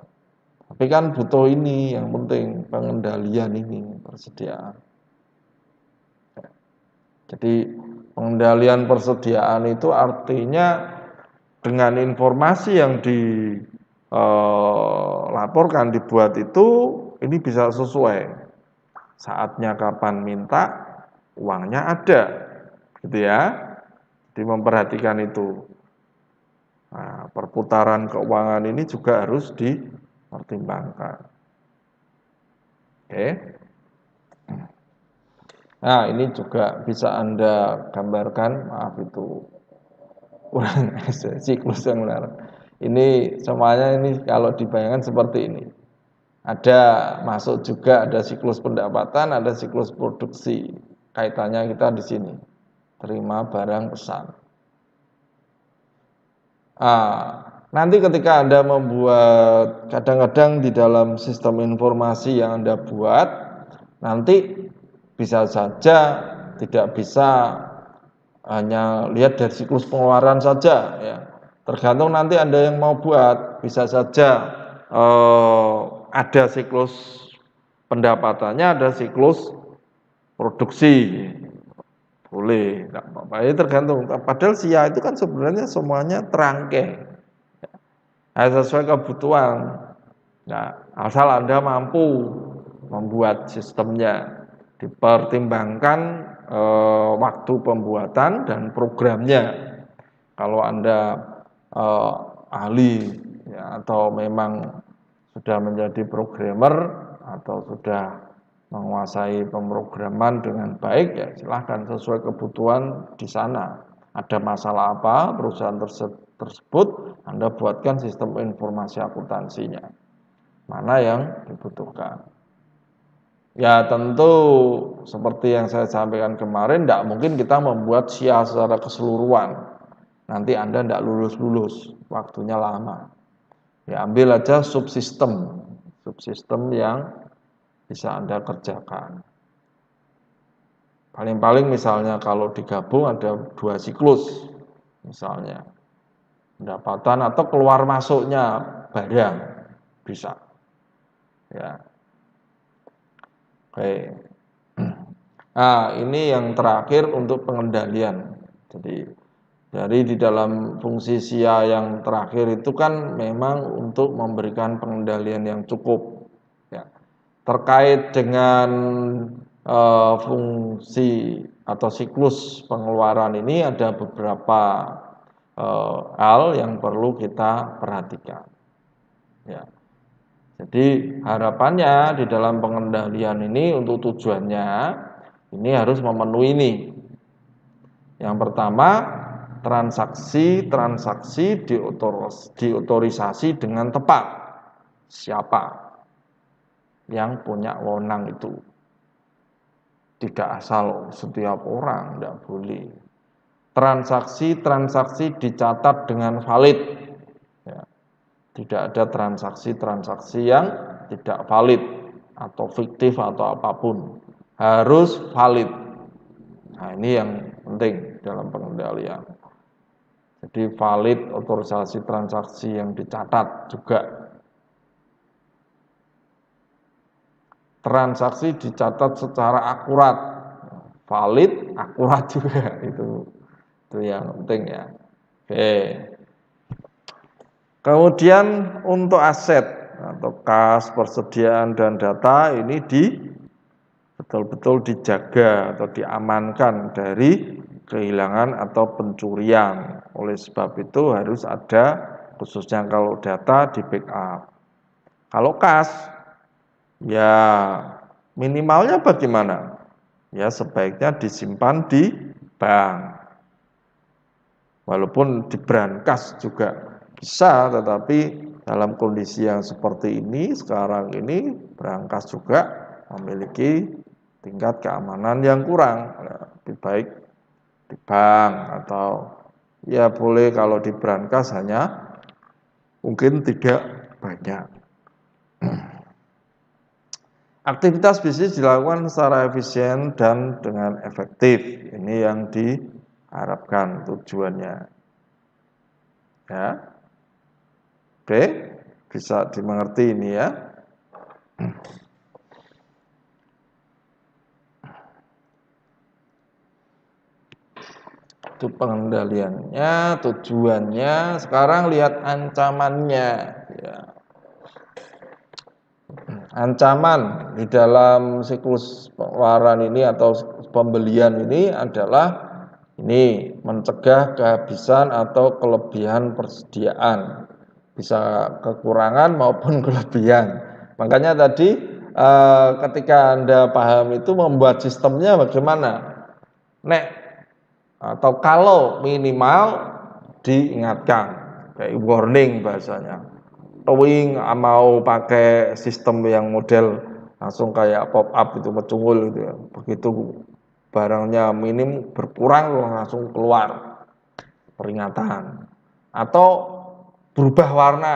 Tapi kan butuh ini yang penting, pengendalian ini, persediaan. Jadi pengendalian persediaan itu artinya dengan informasi yang dilaporkan, dibuat itu, ini bisa sesuai. Saatnya kapan minta, uangnya ada, gitu ya. Jadi memperhatikan itu. Nah, perputaran keuangan ini juga harus dipertimbangkan. Oke. Nah, ini juga bisa Anda gambarkan, maaf itu kurang siklus yang benar. Ini semuanya ini kalau dibayangkan seperti ini. Ada masuk juga ada siklus pendapatan, ada siklus produksi. Kaitannya kita di sini. Terima barang pesan. Nanti ketika Anda membuat, kadang-kadang di dalam sistem informasi yang Anda buat, nanti bisa saja tidak bisa hanya lihat dari siklus pengeluaran saja, ya. Tergantung nanti Anda yang mau buat, bisa saja ada siklus pendapatannya, ada siklus produksi. Boleh, tidak apa-apa. Ini tergantung. Padahal SIA itu kan sebenarnya semuanya terangkai, sesuai kebutuhan. Nah, asal Anda mampu membuat sistemnya, dipertimbangkan waktu pembuatan dan programnya. Kalau Anda ahli ya, atau memang sudah menjadi programmer atau sudah menguasai pemrograman dengan baik, ya silahkan sesuai kebutuhan di sana. Ada masalah apa perusahaan tersebut, Anda buatkan sistem informasi akuntansinya. Mana yang dibutuhkan. Ya tentu seperti yang saya sampaikan kemarin, tidak mungkin kita membuat SIA secara keseluruhan. Nanti Anda tidak lulus-lulus, waktunya lama. Ya ambil aja subsistem yang bisa Anda kerjakan. Paling-paling misalnya kalau digabung ada 2 siklus, misalnya pendapatan atau keluar masuknya barang bisa. Ya. Oke. Nah, ini yang terakhir untuk pengendalian. Jadi dari di dalam fungsi SIA yang terakhir itu kan memang untuk memberikan pengendalian yang cukup. Ya. Terkait dengan fungsi atau siklus pengeluaran ini ada beberapa hal yang perlu kita perhatikan. Ya. Jadi harapannya di dalam pengendalian ini untuk tujuannya ini harus memenuhi ini. Yang pertama, transaksi diotorisasi dengan tepat. Siapa yang punya wewenang itu? Tidak asal setiap orang, tidak boleh. Transaksi dicatat dengan valid. Ya. Tidak ada transaksi yang tidak valid atau fiktif atau apapun. Harus valid. Nah, ini yang penting dalam pengendalian. Jadi valid otorisasi transaksi yang dicatat juga. Transaksi dicatat secara akurat. Valid, akurat juga. Itu yang penting ya. Oke. Kemudian untuk aset atau kas, persediaan dan data ini betul-betul dijaga atau diamankan dari kehilangan atau pencurian. Oleh sebab itu harus ada, khususnya kalau data, di backup. Kalau kas, ya minimalnya bagaimana? Ya sebaiknya disimpan di bank. Walaupun di brankas juga bisa, tetapi dalam kondisi yang seperti ini, sekarang ini brankas juga memiliki tingkat keamanan yang kurang. Lebih baik di bank atau ya boleh kalau di brankas hanya mungkin tidak banyak. Aktivitas bisnis dilakukan secara efisien dan dengan efektif. Ini yang diharapkan tujuannya. Ya. Oke, bisa dimengerti ini ya. Itu pengendaliannya, tujuannya. Sekarang lihat ancamannya. Ya. Ancaman di dalam siklus pengeluaran ini atau pembelian ini adalah ini mencegah kehabisan atau kelebihan persediaan, bisa kekurangan maupun kelebihan. Makanya tadi ketika Anda paham itu membuat sistemnya bagaimana? Nek atau kalau minimal diingatkan, kayak warning bahasanya. Towing mau pakai sistem yang model langsung kayak pop up itu mencungul gitu ya. Begitu barangnya minim berkurang langsung keluar peringatan atau berubah warna.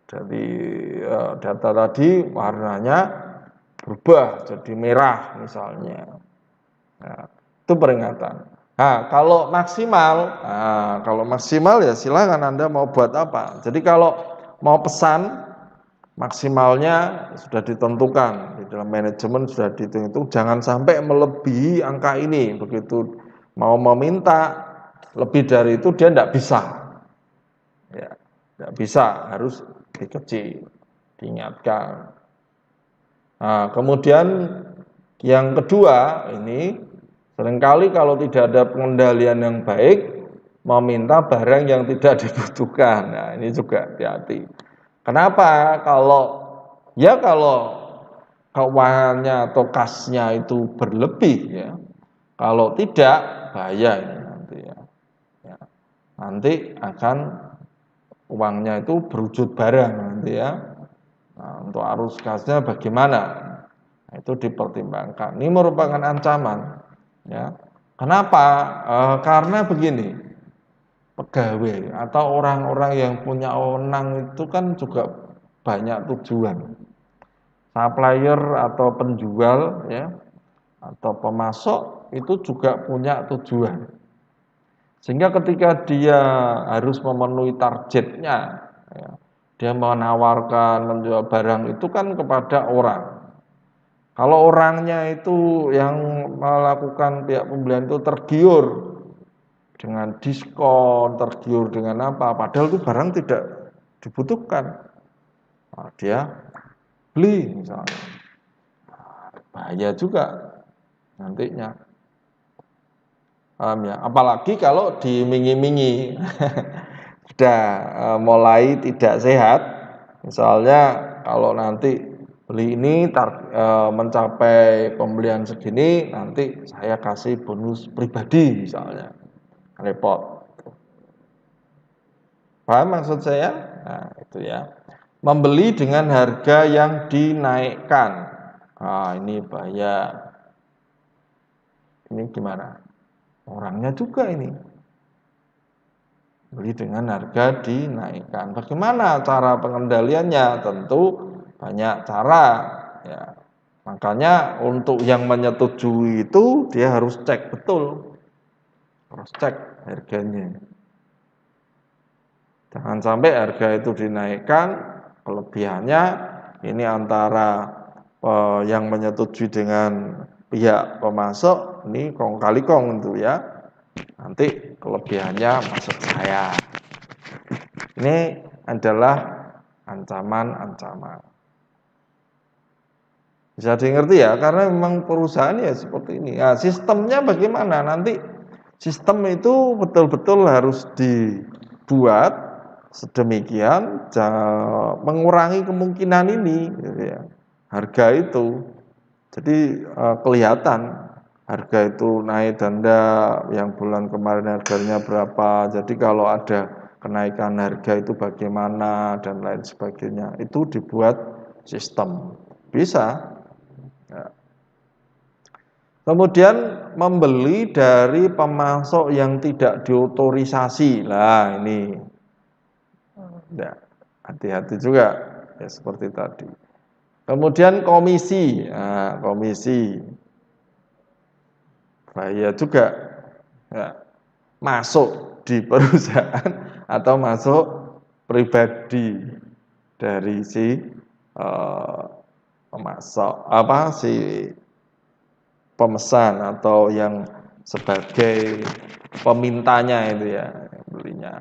Jadi data tadi warnanya berubah jadi merah misalnya. Nah, itu peringatan. Kalau maksimal ya silakan Anda mau buat apa. Jadi kalau mau pesan maksimalnya sudah ditentukan di dalam manajemen sudah dihitung, jangan sampai melebihi angka ini. Begitu mau meminta lebih dari itu dia tidak bisa. Ya, tidak bisa, harus dikecil, diingatkan. Nah, kemudian yang kedua ini seringkali kalau tidak ada pengendalian yang baik, meminta barang yang tidak dibutuhkan. Nah, ini juga hati-hati. Kenapa? Kalau keuangannya atau kasnya itu berlebih ya. Kalau tidak bahaya ini nanti ya. Nanti akan uangnya itu berwujud barang nanti ya. Nah, untuk arus kasnya bagaimana? Nah, itu dipertimbangkan. Ini merupakan ancaman. Ya, kenapa? Karena begini, pegawai atau orang-orang yang punya wewenang itu kan juga banyak tujuan. Supplier atau penjual, ya, atau pemasok itu juga punya tujuan. Sehingga ketika dia harus memenuhi targetnya, ya, dia menawarkan menjual barang itu kan kepada orang. Kalau orangnya itu yang melakukan pihak pembelian itu tergiur dengan diskon, tergiur dengan apa, padahal itu barang tidak dibutuhkan. Nah, dia beli misalnya. Bahaya juga nantinya. Ya, apalagi kalau dimingi-mingi. Sudah mulai tidak sehat. Misalnya kalau nanti beli ini mencapai pembelian segini, nanti saya kasih bonus pribadi misalnya. Repot. Paham maksud saya? Nah, itu ya. Membeli dengan harga yang dinaikkan. Nah, ini bahaya. Ini gimana? Orangnya juga ini. Beli dengan harga dinaikkan. Bagaimana cara pengendaliannya? Tentu banyak cara. Ya. Makanya untuk yang menyetujui itu dia harus cek betul, harus cek harganya. Jangan sampai harga itu dinaikkan, kelebihannya ini antara yang menyetujui dengan pihak pemasok ini kong kali kong itu ya. Nanti kelebihannya masuk saya. Ini adalah ancaman-ancaman. Bisa dimengerti ya, karena memang perusahaan ya seperti ini. Nah, sistemnya bagaimana? Nanti sistem itu betul-betul harus dibuat sedemikian mengurangi kemungkinan ini, gitu ya. Harga itu, jadi kelihatan harga itu naik dan yang bulan kemarin harganya berapa. Jadi kalau ada kenaikan harga itu bagaimana dan lain sebagainya. Itu dibuat sistem. Bisa. Ya. Kemudian membeli dari pemasok yang tidak diotorisasi. Lah ini. Ya, hati-hati juga ya seperti tadi. Kemudian komisi, nah, komisi bahaya juga ya, masuk di perusahaan atau masuk pribadi dari si pemasok si pemesan atau yang sebagai pemintanya itu ya yang belinya.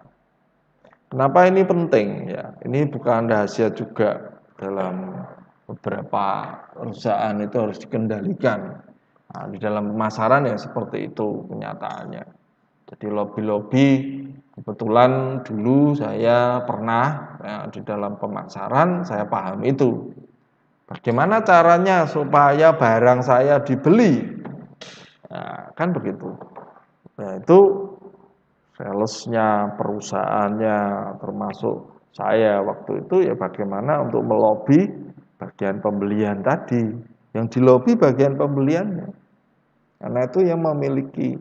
Kenapa ini penting ya? Ini bukan rahasia juga dalam beberapa perusahaan itu harus dikendalikan. Nah, di dalam pemasaran ya seperti itu kenyataannya. Jadi lobby-lobby kebetulan dulu saya pernah ya, di dalam pemasaran saya paham itu. Bagaimana caranya supaya barang saya dibeli? Nah, kan begitu. Nah, itu salesnya, perusahaannya, termasuk saya waktu itu ya bagaimana untuk melobi bagian pembelian tadi. Yang dilobi bagian pembeliannya. Karena itu yang memiliki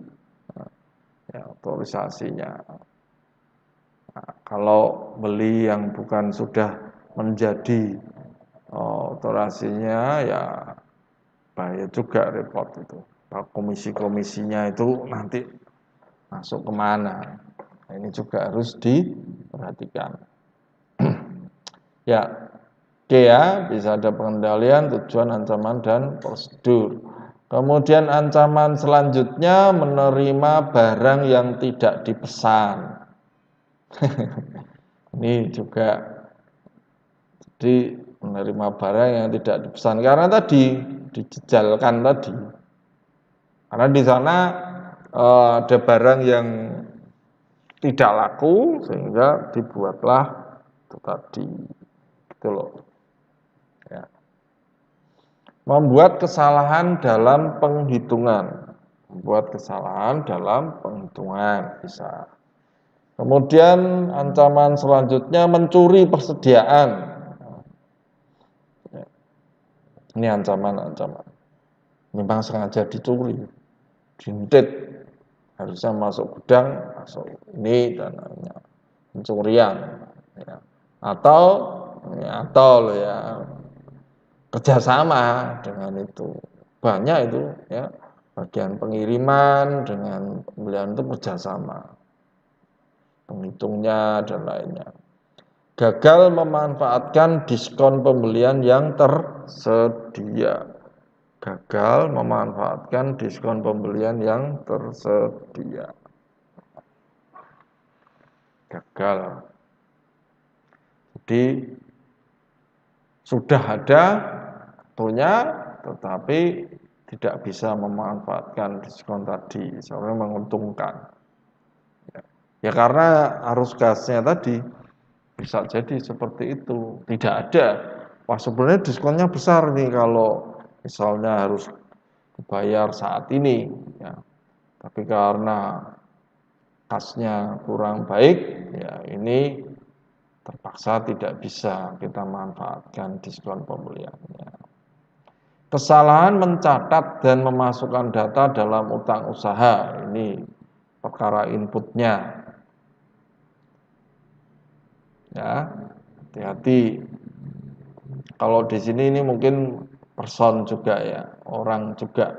ya, otorisasinya. Nah, kalau beli yang bukan sudah menjadi otorisasinya ya bahaya juga repot itu. Komisi-komisinya itu nanti masuk kemana? Nah, ini juga harus diperhatikan. Ya, oke ya, bisa ada pengendalian, tujuan, ancaman, dan prosedur. Kemudian ancaman selanjutnya menerima barang yang tidak dipesan. Ini juga jadi menerima barang yang tidak dipesan karena tadi dijejalkan tadi. Karena di sana ada barang yang tidak laku sehingga dibuatlah itu tadi. Gitu loh. Ya. Membuat kesalahan dalam penghitungan. Membuat kesalahan dalam penghitungan bisa. Kemudian ancaman selanjutnya mencuri persediaan. Ini ancaman-ancaman. Memang sengaja dicuri, diintit, harusnya masuk gudang, masuk ini dan lainnya, pencurian. Ya. Atau ya kerjasama dengan itu banyak itu ya bagian pengiriman dengan pembelian itu kerjasama, penghitungnya dan lainnya. Gagal memanfaatkan diskon pembelian yang tersedia. Gagal memanfaatkan diskon pembelian yang tersedia. Gagal. Jadi sudah ada punya, tetapi tidak bisa memanfaatkan diskon tadi, soalnya menguntungkan. Ya karena arus gasnya tadi bisa jadi seperti itu, tidak ada. Wah sebenarnya diskonnya besar nih kalau misalnya harus dibayar saat ini, ya. Tapi karena kasnya kurang baik, ya ini terpaksa tidak bisa kita manfaatkan diskon pembeliannya. Kesalahan mencatat dan memasukkan data dalam utang usaha, ini perkara inputnya. Ya, hati-hati. Kalau di sini ini mungkin person juga ya, orang juga,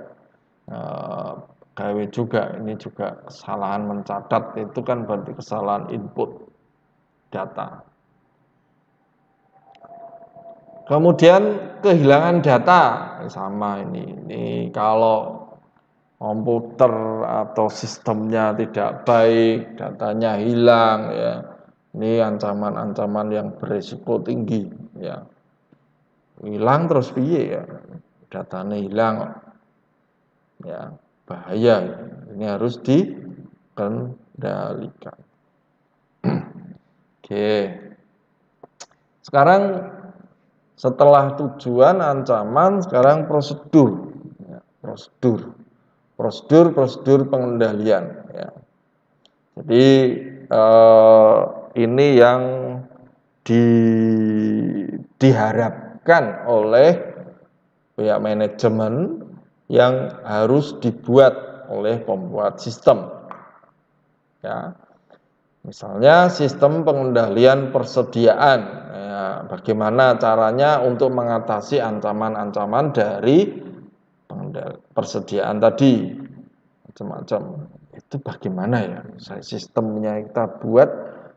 gawe juga, ini juga kesalahan mencatat itu kan berarti kesalahan input data. Kemudian kehilangan data sama ini kalau komputer atau sistemnya tidak baik, datanya hilang ya. Ini ancaman-ancaman yang berisiko tinggi ya. Hilang terus piye ya? Datanya hilang. Ya, bahaya. Ini harus dikendalikan. Oke. Sekarang setelah tujuan, ancaman, sekarang prosedur. Ya, prosedur pengendalian. Ya. Jadi ini yang diharapkan oleh pihak manajemen yang harus dibuat oleh pembuat sistem. Ya. Misalnya sistem pengendalian persediaan. Ya, Nah, bagaimana caranya untuk mengatasi ancaman-ancaman dari persediaan tadi, macam-macam. Itu bagaimana ya? Sistemnya kita buat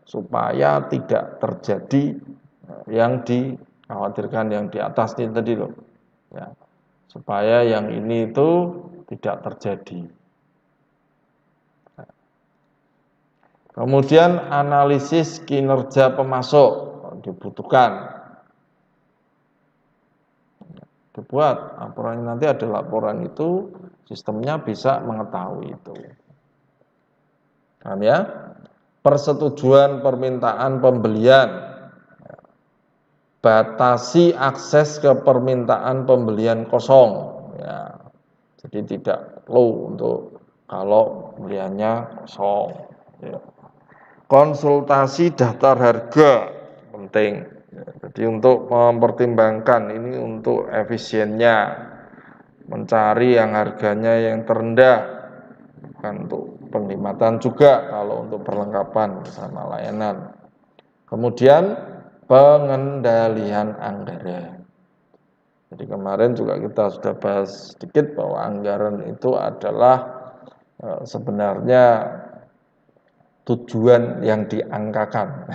supaya tidak terjadi yang dikhawatirkan yang di atas ini tadi loh. Ya, supaya yang ini itu tidak terjadi. Kemudian analisis kinerja pemasok dibutuhkan. Dibuat laporan, nanti ada laporan itu, sistemnya bisa mengetahui itu. Paham ya? Persetujuan permintaan pembelian. Batasi akses ke permintaan pembelian kosong. Ya, jadi tidak perlu untuk kalau pembeliannya kosong. Ya. Konsultasi daftar harga penting. Jadi untuk mempertimbangkan ini untuk efisiennya, mencari yang harganya yang terendah, bukan untuk penghematan juga kalau untuk perlengkapan bersama layanan. Kemudian pengendalian anggaran. Jadi kemarin juga kita sudah bahas sedikit bahwa anggaran itu adalah sebenarnya tujuan yang diangkakan.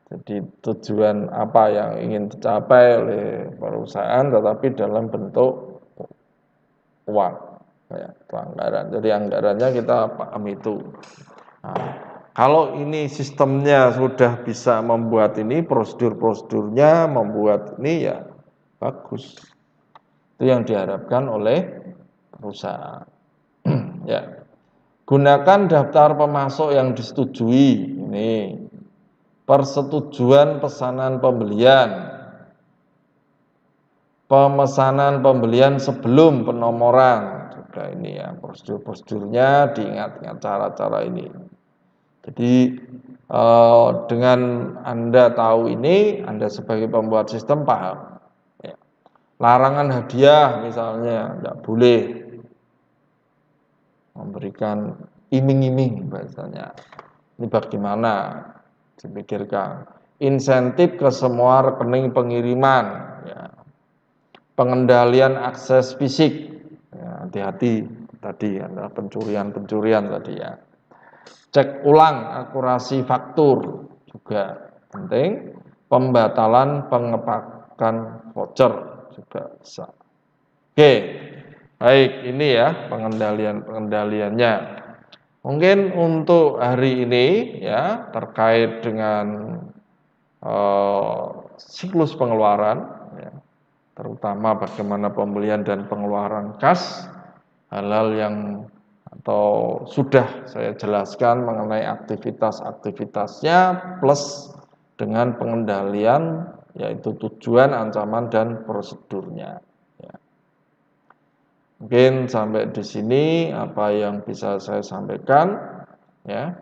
Jadi tujuan apa yang ingin dicapai oleh perusahaan tetapi dalam bentuk uang, ya, itu anggaran. Jadi anggarannya kita paham itu. Nah, kalau ini sistemnya sudah bisa membuat ini, prosedur-prosedurnya membuat ini ya bagus. Itu yang diharapkan oleh perusahaan. Ya. Gunakan daftar pemasok yang disetujui. Ini persetujuan pesanan pembelian. Pemesanan pembelian sebelum penomoran. Juga ini ya, prosedur-prosedurnya diingat-ingat cara-cara ini. Jadi dengan Anda tahu ini, Anda sebagai pembuat sistem paham. Ya. Larangan hadiah misalnya, tidak boleh memberikan iming-iming bahasanya. Ini bagaimana dipikirkan. Insentif ke semua rekening pengiriman. Ya. Pengendalian akses fisik. Ya, hati-hati tadi ada pencurian-pencurian tadi ya. Cek ulang akurasi faktur juga penting. Pembatalan pengepakan voucher juga bisa. Oke, baik ini ya pengendaliannya. Mungkin untuk hari ini ya terkait dengan siklus pengeluaran, ya, terutama bagaimana pembelian dan pengeluaran kas, hal-hal yang atau sudah saya jelaskan mengenai aktivitas-aktivitasnya plus dengan pengendalian yaitu tujuan, ancaman dan prosedurnya. Ya. Mungkin sampai di sini apa yang bisa saya sampaikan ya.